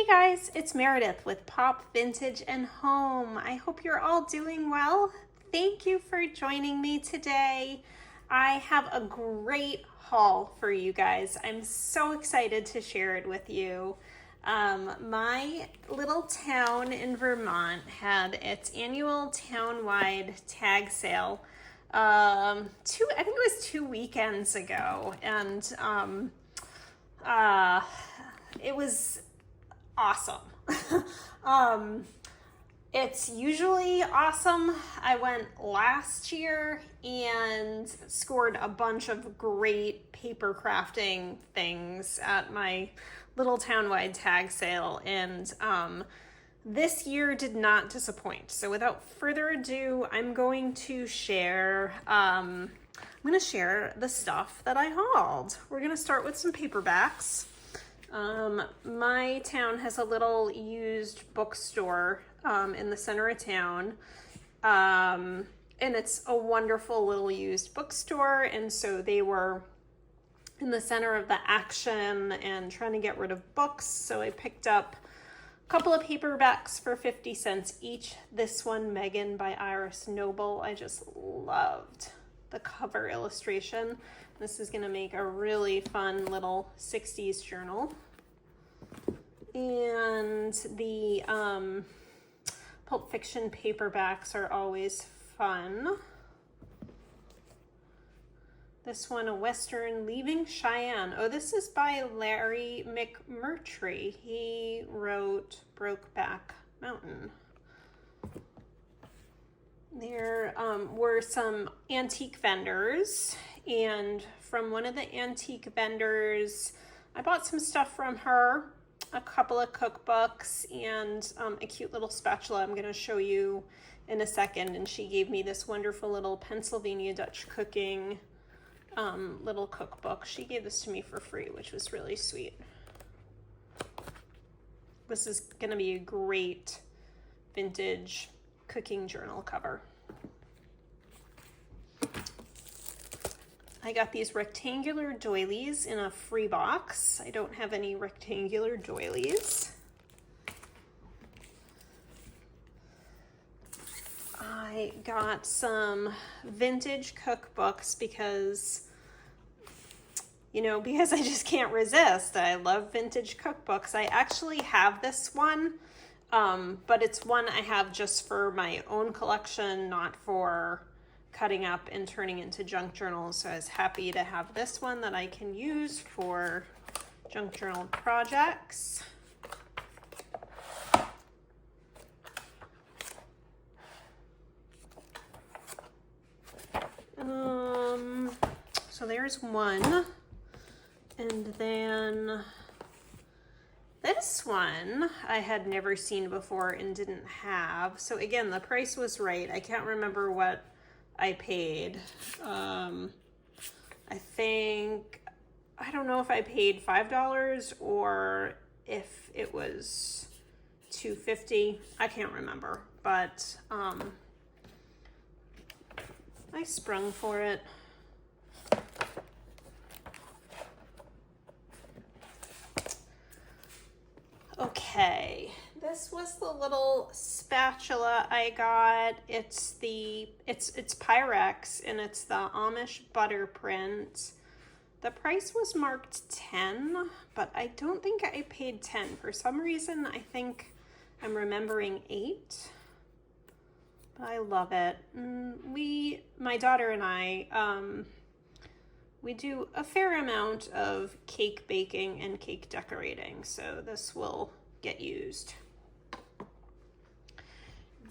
Guys, it's Meredith with Pop Vintage and Home. I hope you're all doing well. Thank you for joining me today. I have a great haul for you guys. I'm so excited to share it with you. My little town in Vermont had its annual town-wide tag sale. I think it was 2 weekends ago, and it was awesome. It's usually awesome. I went last year and scored a bunch of great paper crafting things at my little town-wide tag sale, and this year did not disappoint. So without further ado, I'm going to share the stuff that I hauled. We're gonna start with some paperbacks. My town has a little used bookstore in the center of town, and it's a wonderful little used bookstore, and so they were in the center of the action and trying to get rid of books, so I picked up a couple of paperbacks for 50 cents each. This one, Megan by Iris Noble, I just loved the cover illustration. This is gonna make a really fun little 60s journal. And the Pulp Fiction paperbacks are always fun. This one, A Western Leaving Cheyenne. Oh, this is by Larry McMurtry. He wrote Brokeback Mountain. There were some antique vendors, and from one of the antique vendors, I bought some stuff from her, a couple of cookbooks, and a cute little spatula I'm going to show you in a second. And she gave me this wonderful little Pennsylvania Dutch cooking little cookbook. She gave this to me for free, which was really sweet. This is going to be a great vintage cooking journal cover. I got these rectangular doilies in a free box. I don't have any rectangular doilies. I got some vintage cookbooks because I just can't resist. I love vintage cookbooks. I actually have this one, but it's one I have just for my own collection, not for cutting up and turning into junk journals. So I was happy to have this one that I can use for junk journal projects. So there's one. And then this one I had never seen before and didn't have. So again, the price was right. I can't remember what I paid. I don't know if I paid $5 or if it was $2.50. I can't remember, but I sprung for it. Okay, this was the little spatula I got. It's Pyrex, and it's the Amish butter print. The price was marked 10, but I don't think I paid 10. For some reason, I think I'm remembering 8. But I love it. My daughter and I, we do a fair amount of cake baking and cake decorating, so this will get used.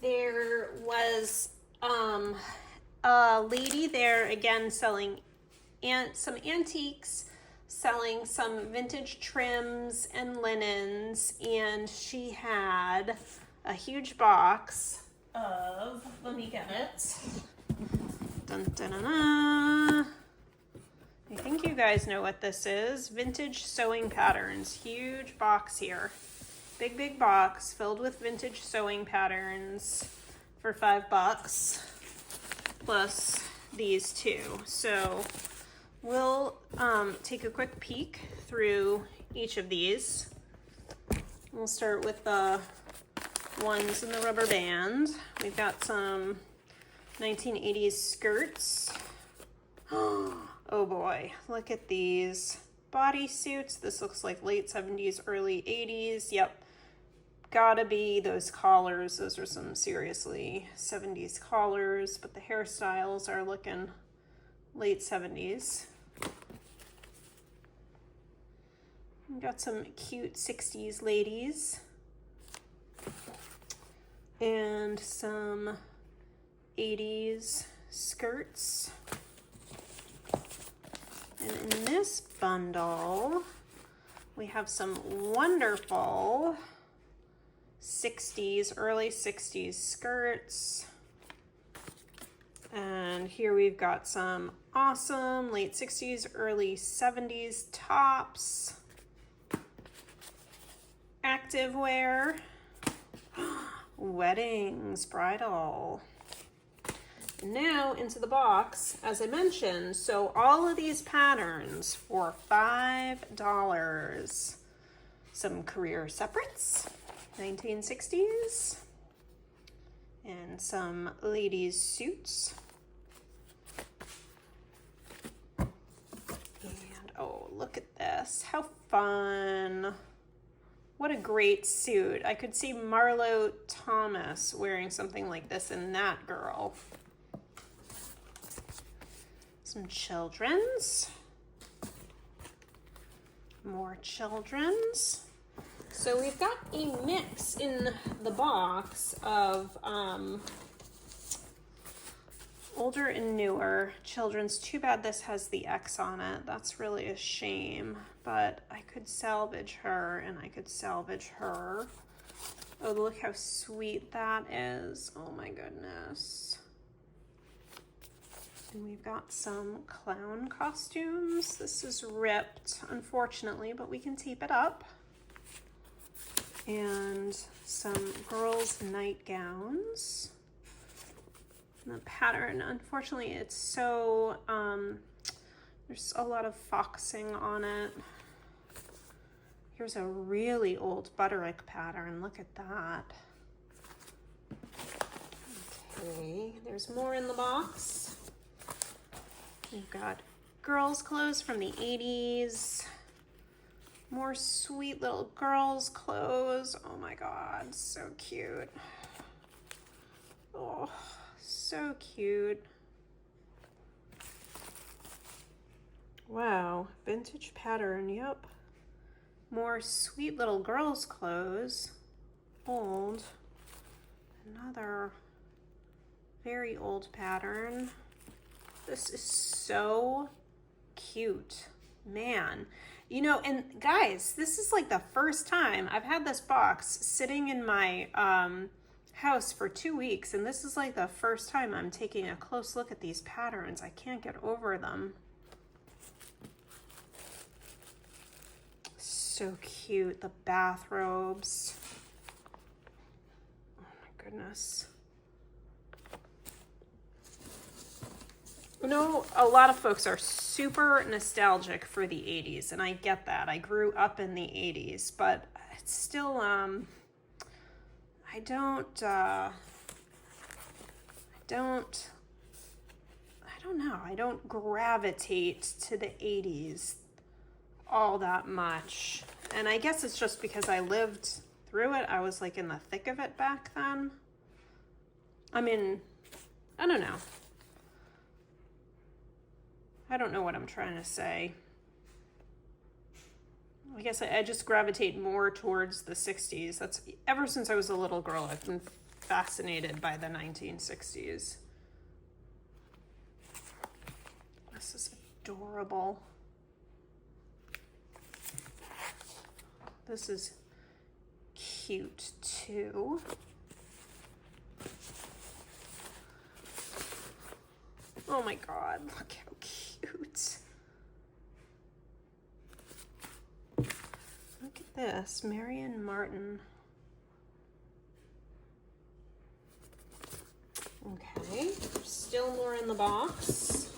There was a lady there again selling some antiques, selling some vintage trims and linens, and she had a huge box of, let me get it. Dun, dun, dun, dun. I think you guys know what this is. Vintage sewing patterns. Huge box here. Big box filled with vintage sewing patterns for $5 plus these two. So we'll take a quick peek through each of these. We'll start with the ones in the rubber band. We've got some 1980s skirts. Oh boy, look at these bodysuits. This looks like late 70s, early 80s. Yep, gotta be those collars. Those are some seriously 70s collars, but the hairstyles are looking late 70s. We've got some cute 60s ladies and some 80s skirts. And in this bundle, we have some wonderful 60s, early 60s skirts. And here we've got some awesome late 60s, early 70s tops. Activewear. Weddings, bridal. Now into the box, as I mentioned, so all of these patterns for $5. Some career separates, 1960s, and some ladies' suits. And oh, look at this, how fun. What a great suit. I could see Marlo Thomas wearing something like this in that girl. Some children's. More children's. So we've got a mix in the box of older and newer children's. Too bad this has the X on it. That's really a shame. But I could salvage her and I could salvage her. Oh, look how sweet that is. Oh my goodness. And we've got some clown costumes. This is ripped, unfortunately, but we can tape it up. And some girls' nightgowns. And the pattern, unfortunately, it's so, there's a lot of foxing on it. Here's a really old Butterick pattern. Look at that. Okay, there's more in the box. We've got girls' clothes from the 80s. More sweet little girls' clothes. Oh my God, so cute. Oh, so cute. Wow, vintage pattern, yep. More sweet little girls' clothes. Old. Another very old pattern. This is so cute. Man. You know, and guys, this is like the first time I've had this box sitting in my house for 2 weeks, and this is like the first time I'm taking a close look at these patterns. I can't get over them. So cute, the bathrobes. Oh my goodness. You know, a lot of folks are super nostalgic for the 80s, and I get that. I grew up in the 80s, but it's still, I don't know. I don't gravitate to the 80s all that much. And I guess it's just because I lived through it. I was like in the thick of it back then. I mean, I don't know. I don't know what I'm trying to say. I guess I just gravitate more towards the 60s. That's ever since I was a little girl, I've been fascinated by the 1960s. This is adorable. This is cute too. Oh my God, look how cute. Look at this, Marion Martin. Okay, there's still more in the box.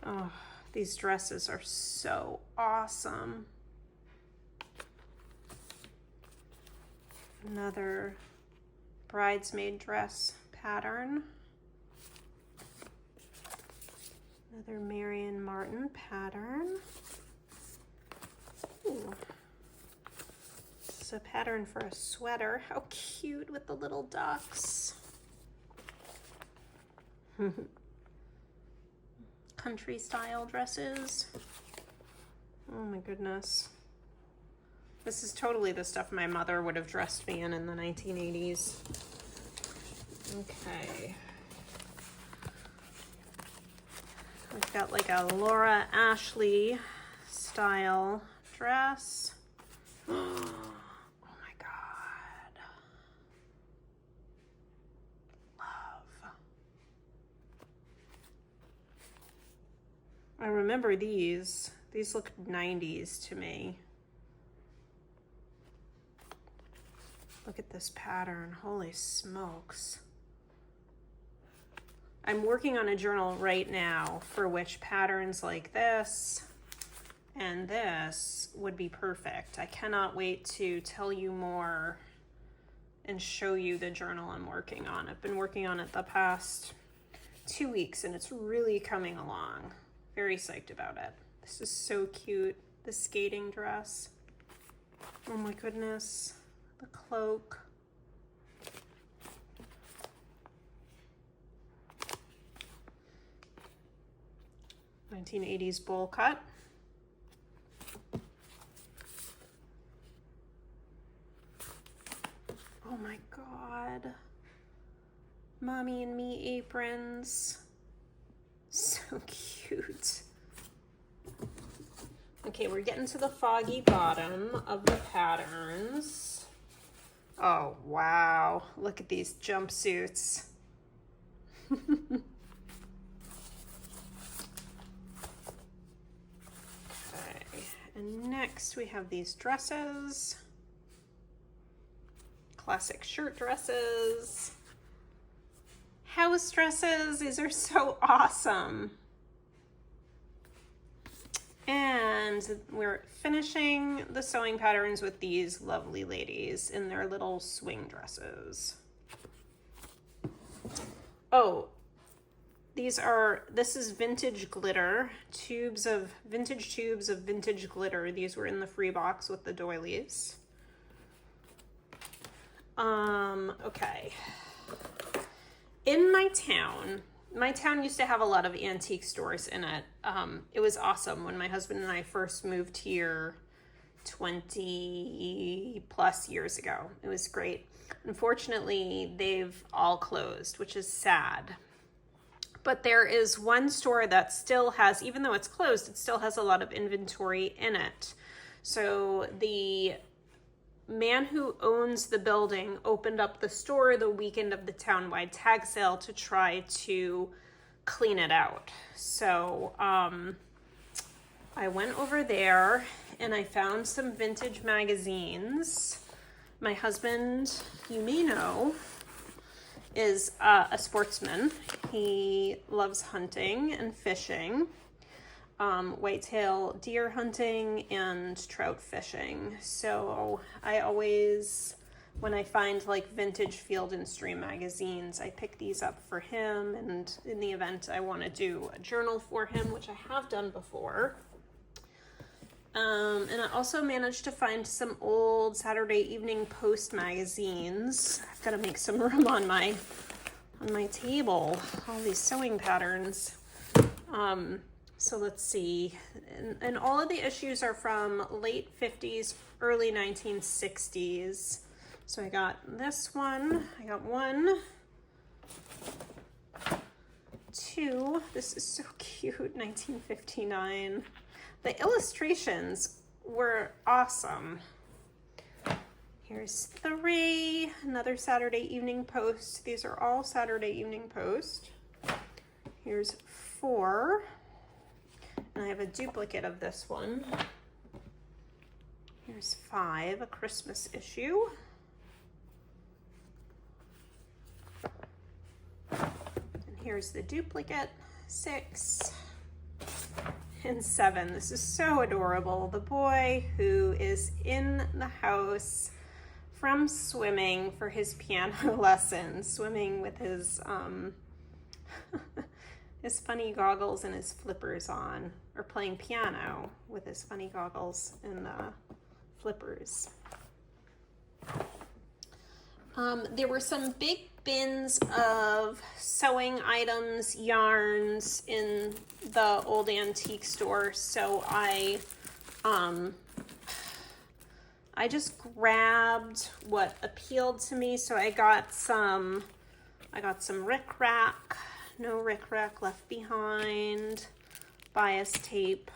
Oh, These dresses are so awesome. Another bridesmaid dress pattern. Another Marion Martin pattern. Ooh. This is a pattern for a sweater. How cute with the little ducks. Country style dresses. Oh my goodness. This is totally the stuff my mother would have dressed me in the 1980s. Okay. We've got like a Laura Ashley style dress. Oh my God. Love. I remember these. These look 90s to me. Look at this pattern. Holy smokes. I'm working on a journal right now for which patterns like this and this would be perfect. I cannot wait to tell you more and show you the journal I'm working on. I've been working on it the past 2 weeks and it's really coming along. Very psyched about it. This is so cute. The skating dress. Oh my goodness. The cloak. '80s bowl cut. Oh my God. Mommy and me aprons. So cute. Okay, we're getting to the foggy bottom of the patterns. Oh, wow. Look at these jumpsuits. Okay, and next we have these dresses. Classic shirt dresses. House dresses. These are so awesome. And we're finishing the sewing patterns with these lovely ladies in their little swing dresses. Oh, this is vintage glitter, vintage tubes of vintage glitter. These were in the free box with the doilies. Okay. In my town used to have a lot of antique stores in it. It was awesome when my husband and I first moved here 20 plus years ago. It was great. Unfortunately, they've all closed, which is sad. But there is one store that still has, even though it's closed, it still has a lot of inventory in it. So the man who owns the building opened up the store the weekend of the townwide tag sale to try to clean it out. So I went over there and I found some vintage magazines. My husband, you may know, is a sportsman. He loves hunting and fishing. Whitetail deer hunting and trout fishing. So I always, when I find like vintage Field and Stream magazines, I pick these up for him, and in the event I want to do a journal for him, which I have done before. And I also managed to find some old Saturday Evening Post magazines. I've got to make some room on my table, all these sewing patterns. So let's see, and all of the issues are from late 50s, early 1960s. So I got this one, I got 1, 2, this is so cute, 1959. The illustrations were awesome. Here's 3, another Saturday Evening Post. These are all Saturday Evening Post. Here's 4. And I have a duplicate of this one. Here's 5, a Christmas issue. And here's the duplicate, 6. and 7. This is so adorable. The boy who is in the house from swimming for his piano lesson, swimming with his his funny goggles and his flippers on, or playing piano with his funny goggles and flippers. There were some big bins of sewing items, yarns in the old antique store, so I just grabbed what appealed to me. So I got some rickrack, no rickrack left behind, bias tape.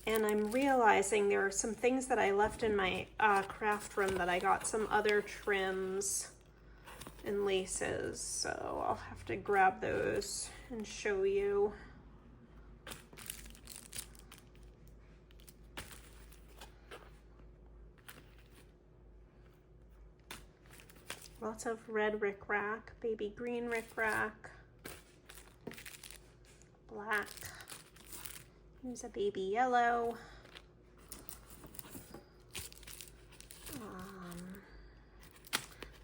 And I'm realizing there are some things that I left in my craft room that I got some other trims and laces. So I'll have to grab those and show you. Lots of red rickrack, baby green rickrack, black. Here's a baby yellow.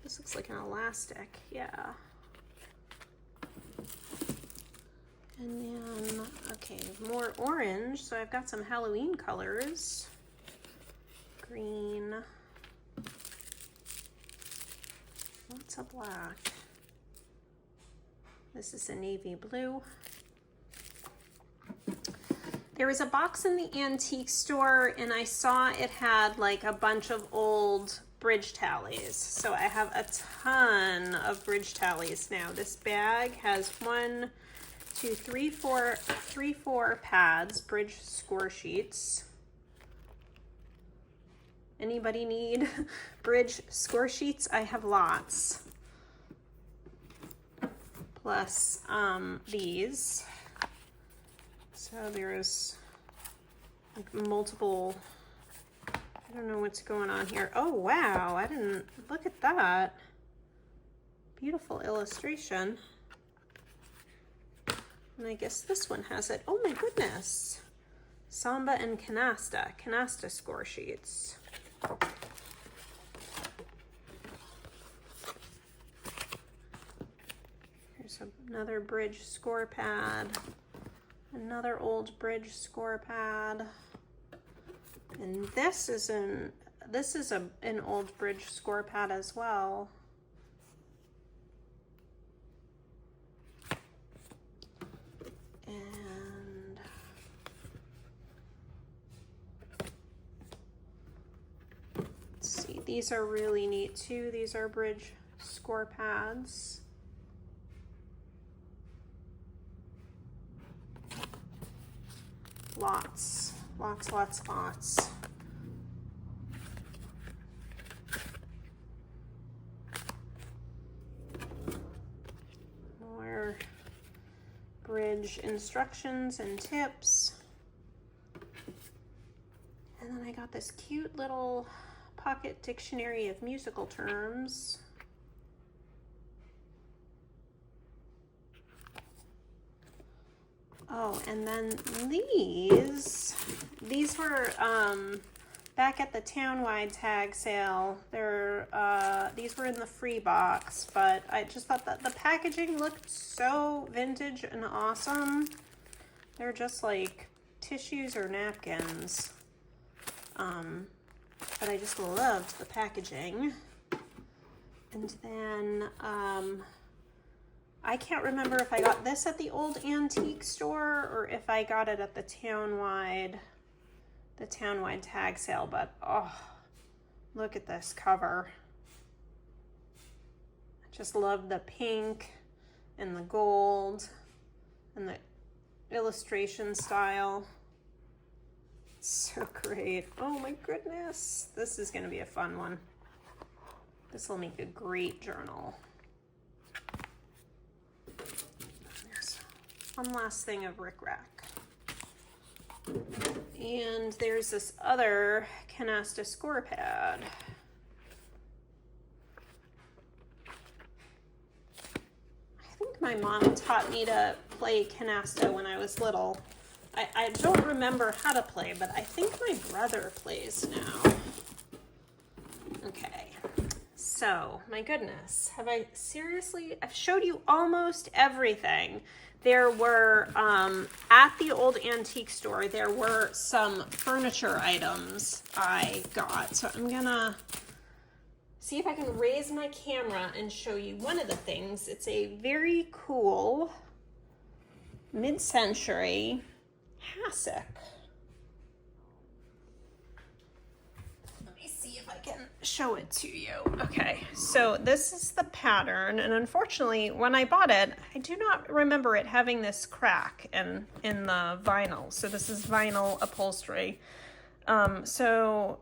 This looks like an elastic, yeah. And then, okay, more orange. So I've got some Halloween colors. Green. Lots of black. This is a navy blue. There was a box in the antique store and I saw it had like a bunch of old bridge tallies. So I have a ton of bridge tallies now. This bag has 1, 2, 3, 4 pads, bridge score sheets. Anybody need bridge score sheets? I have lots. Plus these. So there's like multiple, I don't know what's going on here. Oh, wow, I didn't, look at that. Beautiful illustration. And I guess this one has it. Oh my goodness. Samba and canasta score sheets. Here's another bridge score pad. Another old bridge score pad, and this is an old bridge score pad as well. And let's see, these are really neat too. These are bridge score pads. Lots. More bridge instructions and tips. And then I got this cute little pocket dictionary of musical terms. Oh, and then these were back at the town-wide tag sale. These were in the free box, but I just thought that the packaging looked so vintage and awesome. They're just like tissues or napkins. But I just loved the packaging. And then I can't remember if I got this at the old antique store or if I got it at the town-wide tag sale, but oh, look at this cover. I just love the pink and the gold and the illustration style. It's so great. Oh my goodness. This is going to be a fun one. This will make a great journal. There's one last thing of rickrack. And there's this other canasta score pad. I think my mom taught me to play canasta when I was little. I don't remember how to play, but I think my brother plays now. Okay, so my goodness, I've showed you almost everything. There were, at the old antique store, there were some furniture items I got. So I'm gonna see if I can raise my camera and show you one of the things. It's a very cool mid-century hassock. Let me see if I can show it to you. Okay, so this is the pattern, and unfortunately, when I bought it, I do not remember it having this crack in the vinyl. So this is vinyl upholstery. So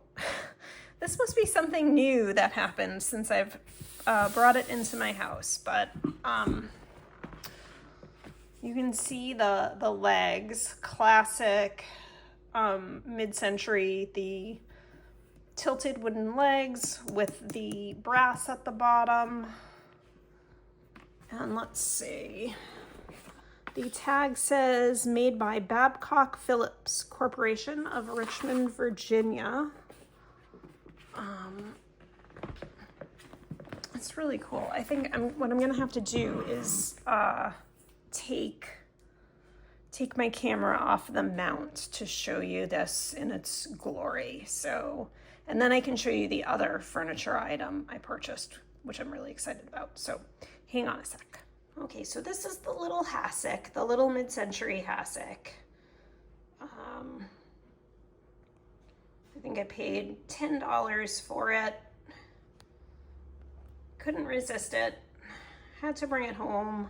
this must be something new that happened since I've brought it into my house, but you can see the legs, classic mid-century, the tilted wooden legs with the brass at the bottom. And let's see, the tag says made by Babcock Phillips Corporation of Richmond, Virginia. It's really cool. I think what I'm gonna have to do is take my camera off the mount to show you this in its glory. So, and then I can show you the other furniture item I purchased, which I'm really excited about. So hang on a sec. Okay, so this is the little hassock, the little mid-century hassock. I think I paid $10 for it. Couldn't resist it. Had to bring it home.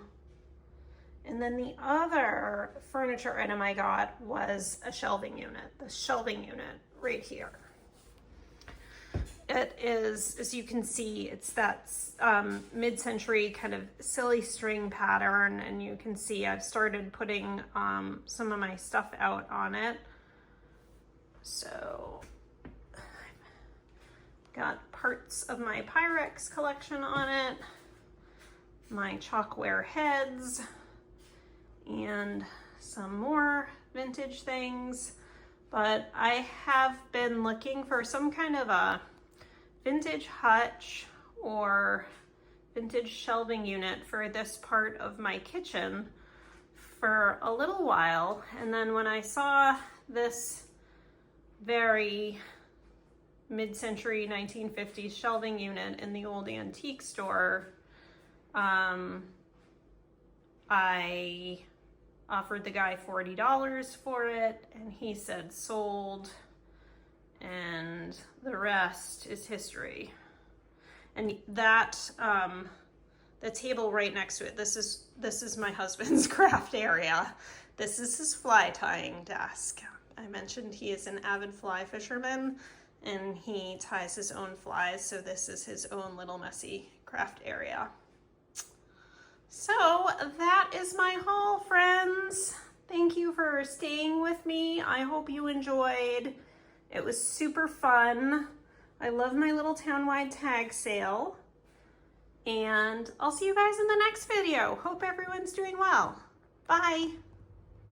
And then the other furniture item I got was a shelving unit, the shelving unit right here. It is, as you can see, it's that mid-century kind of silly string pattern, and you can see I've started putting some of my stuff out on it. So I've got parts of my Pyrex collection on it, my chalkware heads, and some more vintage things. But I have been looking for some kind of a vintage hutch or vintage shelving unit for this part of my kitchen for a little while. And then when I saw this very mid-century 1950s shelving unit in the old antique store, I offered the guy $40 for it, and he said sold, and the rest is history. And that the table right next to it, this is my husband's craft area. This is his fly tying desk. I mentioned he is an avid fly fisherman, and he ties his own flies, so this is his own little messy craft area. So that is my haul, friends. Thank you for staying with me. I hope you enjoyed. It was super fun. I love my little townwide tag sale. And I'll see you guys in the next video. Hope everyone's doing well. Bye.